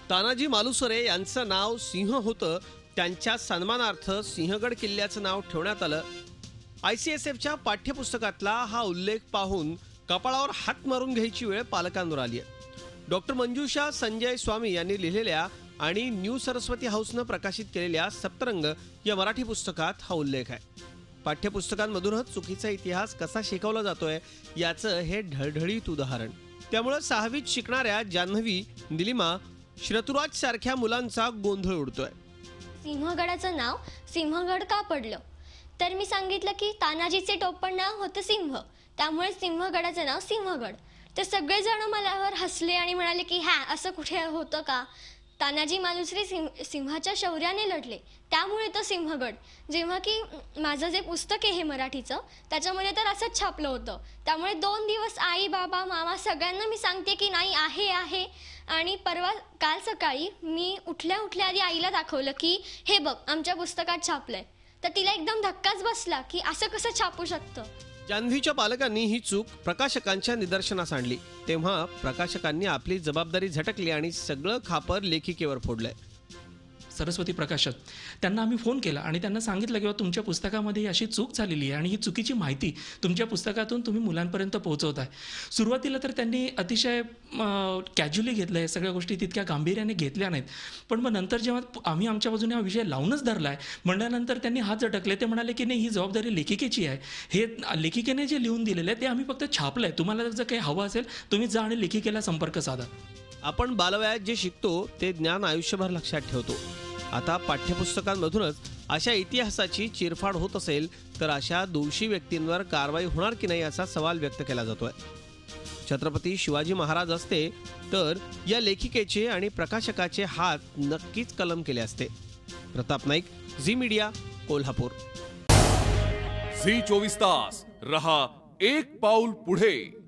तानाजी मालुसरे यांचं नाव सिंह होतं. त्यांच्या सन्मानार्थ सिंहगड किल्ल्याचं नाव ठेवण्यात आलं. ICSFच्या पाठ्यपुस्तकातला हा उल्लेख पाहून कपाळावर हात मारून घ्यायची वेळ पालकांवर आली आहे. डॉक्टर मंजुषा संजय स्वामी यांनी लिहिलेल्या आणि न्यू सरस्वती हाऊसनं प्रकाशित केलेल्या सप्तरंग या मराठी पुस्तकात हा उल्लेख आहे. पाठ्यपुस्तकांमधूनच चुकीचा इतिहास कसा शिकवला जातोय याचं हे ढळढळीत उदाहरण. त्यामुळे 6वीत शिकणाऱ्या जान्हवी, निलिमा, श्रतुराज सारख्या मुलांचा गोंधळ उडतोय. सिंहगडाचं नाव सिंहगड का पडलं, तर मी सांगितलं की तानाजीचे टोपण नाव होतं सिंह, त्यामुळे सिंहगडाचं नाव सिंहगड. तर सगळेजण मलावर हसले आणि म्हणाले की असं कुठे होतं का? तानाजी मालुसरे सिंहाच्या शौर्याने लढले, त्यामुळे तो सिंहगड. जेव्हा की माझं जे पुस्तक आहे हे मराठीचं, त्याच्यामध्ये तर असंच छापलं होतं. त्यामुळे 2 दिवस आई, बाबा, मामा सगळ्यांना मी सांगते की नाही आहे. आणि काल सकाळी मी उठल्या आधी आईला दाखवलं की हे बघ आमच्या पुस्तकात छापलंय. तर तिला एकदम धक्काच बसला की असं कसं छापू शकतं. जान्हवीच्या पालकांनी ही चूक प्रकाशकांच्या निदर्शनास आणली. तेव्हा प्रकाशकांनी आपली जबाबदारी झटकली आणि सगळं खापर लेखिकेवर फोडलंय. सरस्वती प्रकाशक त्यांना आम्ही फोन केला आणि त्यांना सांगितलं की तुमच्या पुस्तकामध्ये अशी चूक झालेली आहे आणि ही चुकीची माहिती तुमच्या पुस्तकातून तुम्ही मुलांपर्यंत पोहोचवताय. सुरुवातीला तर त्यांनी अतिशय कॅज्युअली घेतलं आहे, सगळ्या गोष्टी तितक्या गांभीर्याने घेतल्या नाहीत. पण मग नंतर जेव्हा आम्ही आमच्या बाजूने हा विषय लावूनच धरला आहे म्हणल्यानंतर त्यांनी हात झटकले. ते म्हणाले की नाही, ही जबाबदारी लेखिकेची आहे. हे लेखिकेने जे लिहून दिलेलं आहे ते आम्ही फक्त छापलं आहे. तुम्हाला जर काही हवं असेल तुम्ही जा आणि लेखिकेला संपर्क साधा. आपण बालवयात जे शिकतो ते ज्ञान आयुष्यभर लक्षात ठेवतो. आता पाठ्यपुस्तकांमधूनच अशा इतिहासाची चिरफाड होत असेल तर अशा दोषी व्यक्तींवर कारवाई होणार की नाही असा सवाल व्यक्त केला जातोय. छत्रपती शिवाजी महाराज असते तर या लेखिकेचे आणि प्रकाशकाचे हात नक्कीच कलम केले असते. प्रताप नाईक, झी मीडिया, कोल्हापूर. झी 24 तास रहा एक पाऊल पुढे.